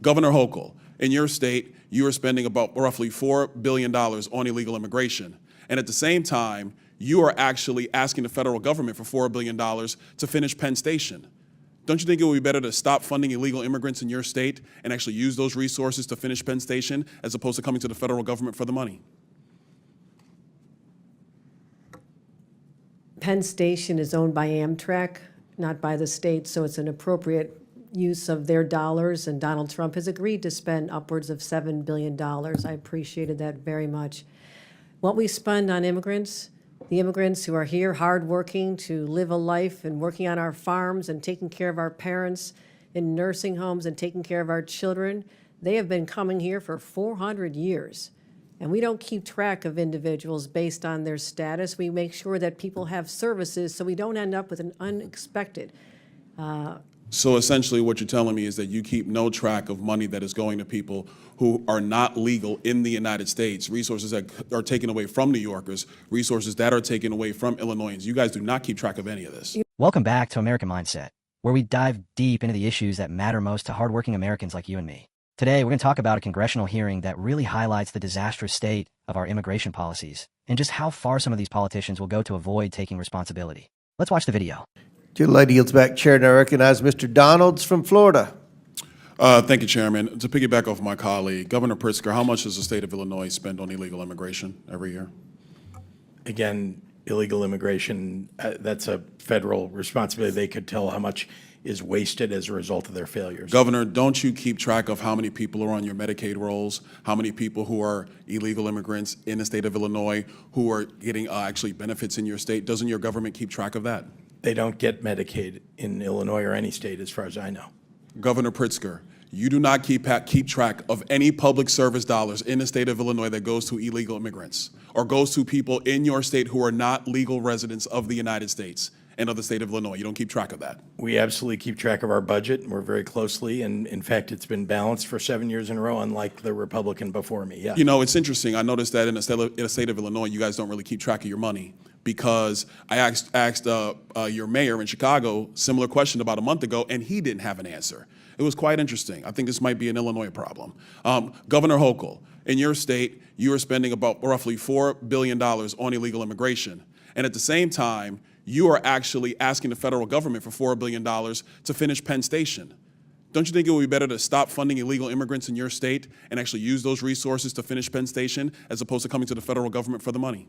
Governor Hochul, in your state, you are spending about roughly $4 billion on illegal immigration. And at the same time, you are actually asking the federal government for $4 billion to finish Penn Station. Don't you think it would be better to stop funding illegal immigrants in your state and actually use those resources to finish Penn Station as opposed to coming to the federal government for the money? Penn Station is owned by Amtrak, not by the state, so it's an appropriate use of their dollars, and Donald Trump has agreed to spend upwards of $7 billion. I appreciated that very much. What we spend on immigrants, the immigrants who are here hardworking to live a life and working on our farms and taking care of our parents in nursing homes and taking care of our children, they have been coming here for 400 years. And we don't keep track of individuals based on their status. We make sure that people have services so we don't end up with an unexpected. So essentially what you're telling me is that you keep no track of money that is going to people who are not legal in the United States, resources that are taken away from New Yorkers, resources that are taken away from Illinoisans. You guys do not keep track of any of this. Welcome back to American Mindset, where we dive deep into the issues that matter most to hardworking Americans like you and me. Today, we're going to talk about a congressional hearing that really highlights the disastrous state of our immigration policies and just how far some of these politicians will go to avoid taking responsibility. Let's watch the video. Your lady yields back chair, and I recognize Mr. Donalds from Florida. Thank you, Chairman. To piggyback off my colleague, Governor Pritzker, how much does the state of Illinois spend on illegal immigration every year? Again, illegal immigration, that's a federal responsibility. They could tell how much is wasted as a result of their failures. Governor, don't you keep track of how many people are on your Medicaid rolls, how many people who are illegal immigrants in the state of Illinois who are getting actually benefits in your state? Doesn't your government keep track of that? They don't get Medicaid in Illinois or any state, as far as I know. Governor Pritzker, you do not keep track of any public service dollars in the state of Illinois that goes to illegal immigrants or goes to people in your state who are not legal residents of the United States and of the state of Illinois. You don't keep track of that. We absolutely keep track of our budget, and we're very closely, and in fact, it's been balanced for 7 years in a row, unlike the Republican before me. Yeah. You know, it's interesting. I noticed that in the state of Illinois, you guys don't really keep track of your money, because I asked your mayor in Chicago similar question about a month ago, and he didn't have an answer. It was quite interesting. I think this might be an Illinois problem. Governor Hochul, in your state, you are spending about roughly $4 billion on illegal immigration. And at the same time, you are actually asking the federal government for $4 billion to finish Penn Station. Don't you think it would be better to stop funding illegal immigrants in your state and actually use those resources to finish Penn Station as opposed to coming to the federal government for the money?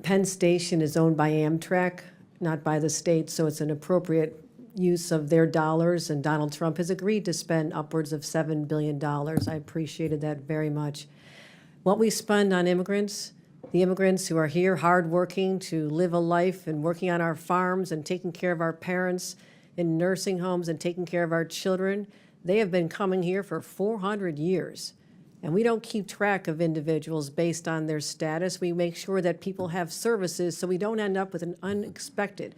Penn Station is owned by Amtrak, not by the state, so it's an appropriate use of their dollars, and Donald Trump has agreed to spend upwards of $7 billion. I appreciated that very much. What we spend on immigrants, the immigrants who are here hardworking to live a life and working on our farms and taking care of our parents in nursing homes and taking care of our children, they have been coming here for 400 years. And we don't keep track of individuals based on their status. We make sure that people have services so we don't end up with an unexpected.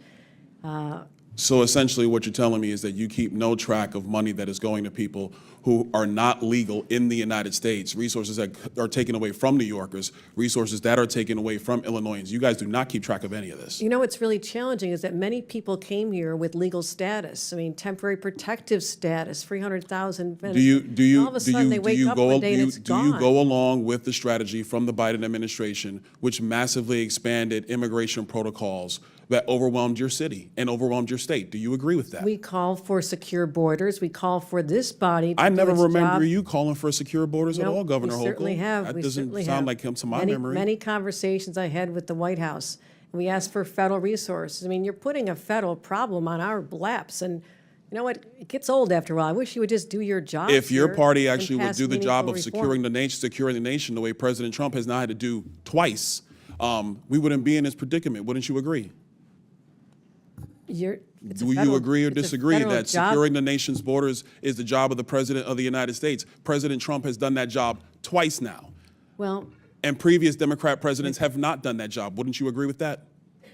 So essentially what you're telling me is that you keep no track of money that is going to people who are not legal in the United States, resources that are taken away from New Yorkers, resources that are taken away from Illinoisans. You guys do not keep track of any of this. You know what's really challenging is that many people came here with legal status. I mean, temporary protective status, 300,000. Do you all of a sudden they wake up one day and it's do gone. you go along with the strategy from the Biden administration, which massively expanded immigration protocols that overwhelmed your city and overwhelmed your state? Do you agree with that? We call for secure borders. We call for this body to I never do its remember job. you calling for secure borders at all, Governor Hochul. We certainly have. That we doesn't certainly sound have. like him to my many, memory. Many conversations I had with the White House. And we asked for federal resources. I mean, you're putting a federal problem on our laps. And you know what? It gets old after a while. I wish you would just do your job. If your here party and actually would pass do the job of meaningful securing reform. securing the nation the way President Trump has now had to do twice, we wouldn't be in this predicament. Wouldn't you agree? It's a Do you federal- agree or it's a disagree federal that job. securing the nation's borders is the job of the President of the United States? President Trump has done that job twice now, Well, and previous Democrat presidents have not done that job. Wouldn't you agree with that?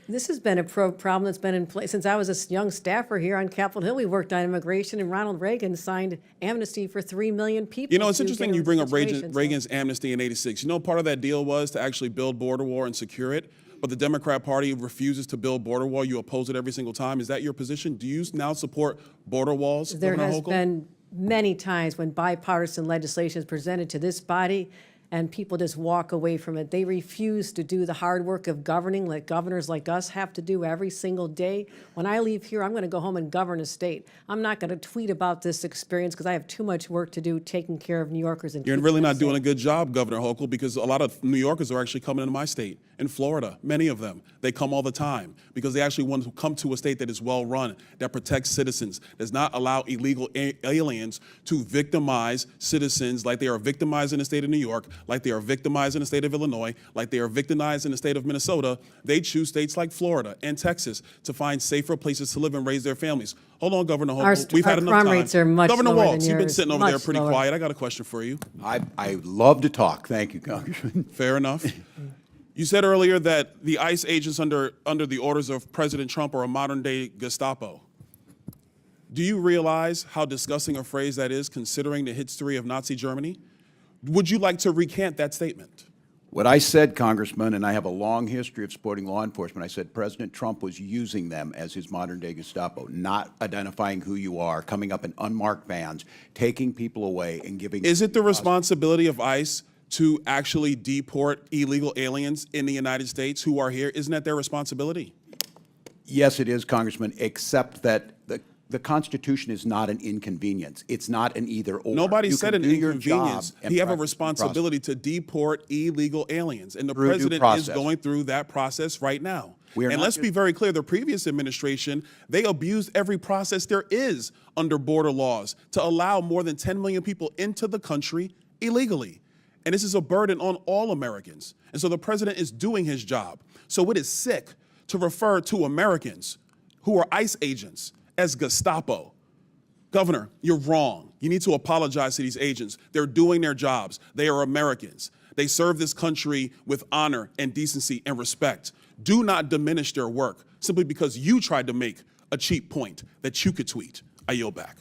this has been a problem that's been in place since I was a young staffer here on Capitol Hill. We worked on immigration, and Ronald Reagan signed amnesty for 3 million people. You know, it's to interesting get you bring up situation, so- Reagan's amnesty in '86. You know, part of that deal was to actually build border wall and secure it. but the Democrat Party refuses to build border wall. You oppose it every single time. Is that your position? Do you now support border walls, There Governor has Hochul? been many times when bipartisan legislation is presented to this body and people just walk away from it. They refuse to do the hard work of governing like governors like us have to do every single day. When I leave here, I'm going to go home and govern a state. I'm not going to tweet about this experience because I have too much work to do taking care of New Yorkers. And You're keeping really them not doing a safe. good job, Governor Hochul, because a lot of New Yorkers are actually coming into my state, in Florida, many of them. They come all the time because they actually want to come to a state that is well-run, that protects citizens, does not allow illegal aliens to victimize citizens like they are victimized in the state of New York, like they are victimized in the state of Illinois, like they are victimized in the state of Minnesota. They choose states like Florida and Texas to find safer places to live and raise their families. Hold on, Governor Hochul. We've had enough crime time. rates are much Governor lower Walz, than you've been yours, sitting over there much pretty lower. quiet. I got a question for you. I love to talk. Thank you, Congressman. Fair enough. You said earlier that the ICE agents under the orders of President Trump are a modern-day Gestapo. Do you realize how disgusting a phrase that is, considering the history of Nazi Germany? Would you like to recant that statement? What I said, Congressman, and I have a long history of supporting law enforcement, I said President Trump was using them as his modern-day Gestapo, not identifying who you are, coming up in unmarked vans, taking people away and giving— Is it the responsibility of ICE to actually deport illegal aliens in the United States who are here? Isn't that their responsibility? Yes, it is, Congressman, except that the Constitution is not an inconvenience. It's not an either-or. Nobody You said can an do your inconvenience. job and He have a practice due responsibility to deport illegal aliens, and the Through due president is process. going through that process right now. We are And not let's be very clear, the previous administration, they abused every process there is under border laws to allow more than 10 million people into the country illegally. And this is a burden on all Americans. And so the president is doing his job. So it is sick to refer to Americans who are ICE agents as Gestapo. Governor, you're wrong. You need to apologize to these agents. They're doing their jobs. They are Americans. They serve this country with honor and decency and respect. Do not diminish their work simply because you tried to make a cheap point that you could tweet. I yield back.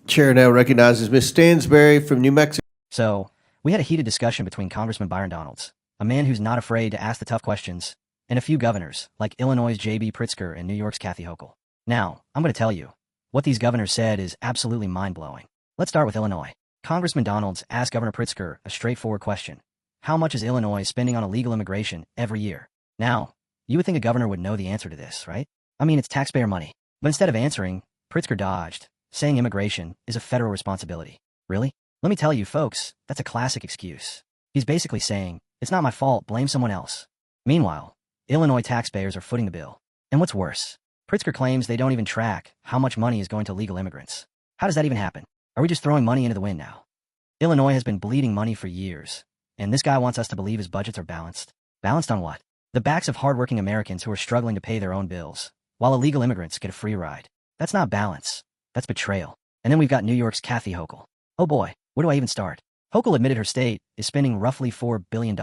Chair now recognizes Ms. Stansberry from New Mexico. So, we had a heated discussion between Congressman Byron Donalds, a man who's not afraid to ask the tough questions, and a few governors, like Illinois' J.B. Pritzker and New York's Kathy Hochul. Now, I'm going to tell you, what these governors said is absolutely mind-blowing. Let's start with Illinois. Congressman Donalds asked Governor Pritzker a straightforward question. How much is Illinois spending on illegal immigration every year? Now, you would think a governor would know the answer to this, right? I mean, it's taxpayer money. But instead of answering, Pritzker dodged, saying immigration is a federal responsibility. Really? Let me tell you, folks, that's a classic excuse. He's basically saying, it's not my fault, blame someone else. Meanwhile, Illinois taxpayers are footing the bill. And what's worse, Pritzker claims they don't even track how much money is going to legal immigrants. How does that even happen? Are we just throwing money into the wind now? Illinois has been bleeding money for years, and this guy wants us to believe his budgets are balanced. Balanced on what? The backs of hardworking Americans who are struggling to pay their own bills, while illegal immigrants get a free ride. That's not balance. That's betrayal. And then we've got New York's Kathy Hochul. Oh boy, where do I even start? Hochul admitted her state is spending roughly $4 billion.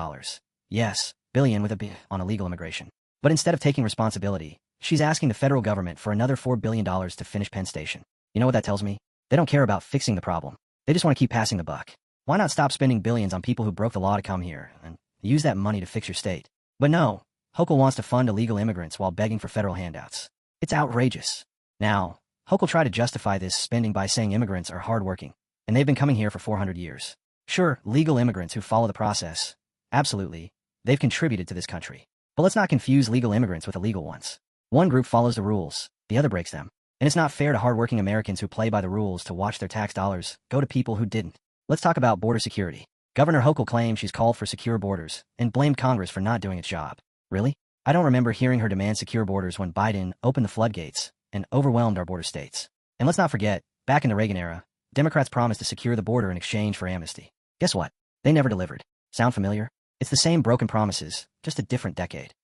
Yes, billion with a B on illegal immigration. But instead of taking responsibility, she's asking the federal government for another $4 billion to finish Penn Station. You know what that tells me? They don't care about fixing the problem. They just want to keep passing the buck. Why not stop spending billions on people who broke the law to come here and use that money to fix your state? But no, Hochul wants to fund illegal immigrants while begging for federal handouts. It's outrageous. Now, Hochul tried to justify this spending by saying immigrants are hardworking, and they've been coming here for 400 years. Sure, legal immigrants who follow the process. Absolutely. They've contributed to this country. But let's not confuse legal immigrants with illegal ones. One group follows the rules, the other breaks them. And it's not fair to hardworking Americans who play by the rules to watch their tax dollars go to people who didn't. Let's talk about border security. Governor Hochul claims she's called for secure borders and blamed Congress for not doing its job. Really? I don't remember hearing her demand secure borders when Biden opened the floodgates and overwhelmed our border states. And let's not forget, back in the Reagan era, Democrats promised to secure the border in exchange for amnesty. Guess what? They never delivered. Sound familiar? It's the same broken promises, just a different decade.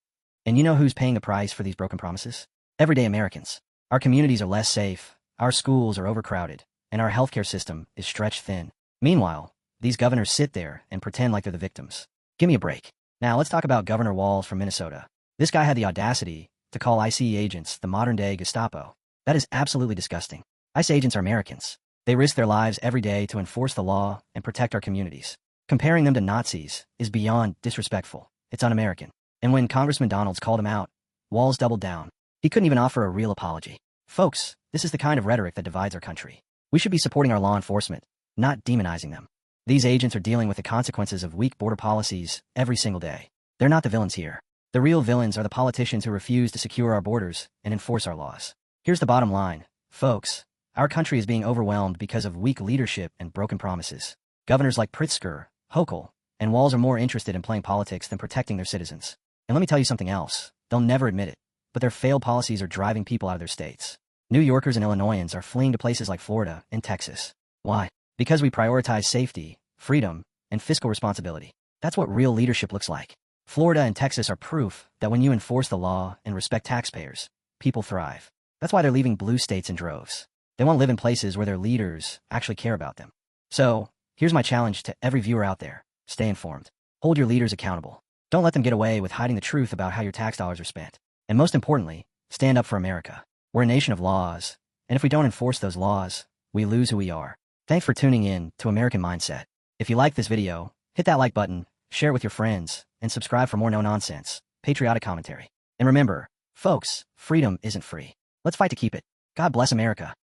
And you know who's paying the price for these broken promises? Everyday Americans. Our communities are less safe, our schools are overcrowded, and our healthcare system is stretched thin. Meanwhile, these governors sit there and pretend like they're the victims. Give me a break. Now let's talk about Governor Walz from Minnesota. This guy had the audacity to call ICE agents the modern-day Gestapo. That is absolutely disgusting. ICE agents are Americans. They risk their lives every day to enforce the law and protect our communities. Comparing them to Nazis is beyond disrespectful. It's un-American. And when Congressman Donalds called him out, Walz doubled down. He couldn't even offer a real apology. Folks, this is the kind of rhetoric that divides our country. We should be supporting our law enforcement, not demonizing them. These agents are dealing with the consequences of weak border policies every single day. They're not the villains here. The real villains are the politicians who refuse to secure our borders and enforce our laws. Here's the bottom line, folks. Our country is being overwhelmed because of weak leadership and broken promises. Governors like Pritzker, Hochul, and Walz are more interested in playing politics than protecting their citizens. And let me tell you something else. They'll never admit it, but their failed policies are driving people out of their states. New Yorkers and Illinoisans are fleeing to places like Florida and Texas. Why? Because we prioritize safety, freedom, and fiscal responsibility. That's what real leadership looks like. Florida and Texas are proof that when you enforce the law and respect taxpayers, people thrive. That's why they're leaving blue states in droves. They want to live in places where their leaders actually care about them. So, here's my challenge to every viewer out there. Stay informed. Hold your leaders accountable. Don't let them get away with hiding the truth about how your tax dollars are spent. And most importantly, stand up for America. We're a nation of laws, and if we don't enforce those laws, we lose who we are. Thanks for tuning in to American Mindset. If you like this video, hit that like button, share it with your friends, and subscribe for more no-nonsense, patriotic commentary. And remember, folks, freedom isn't free. Let's fight to keep it. God bless America.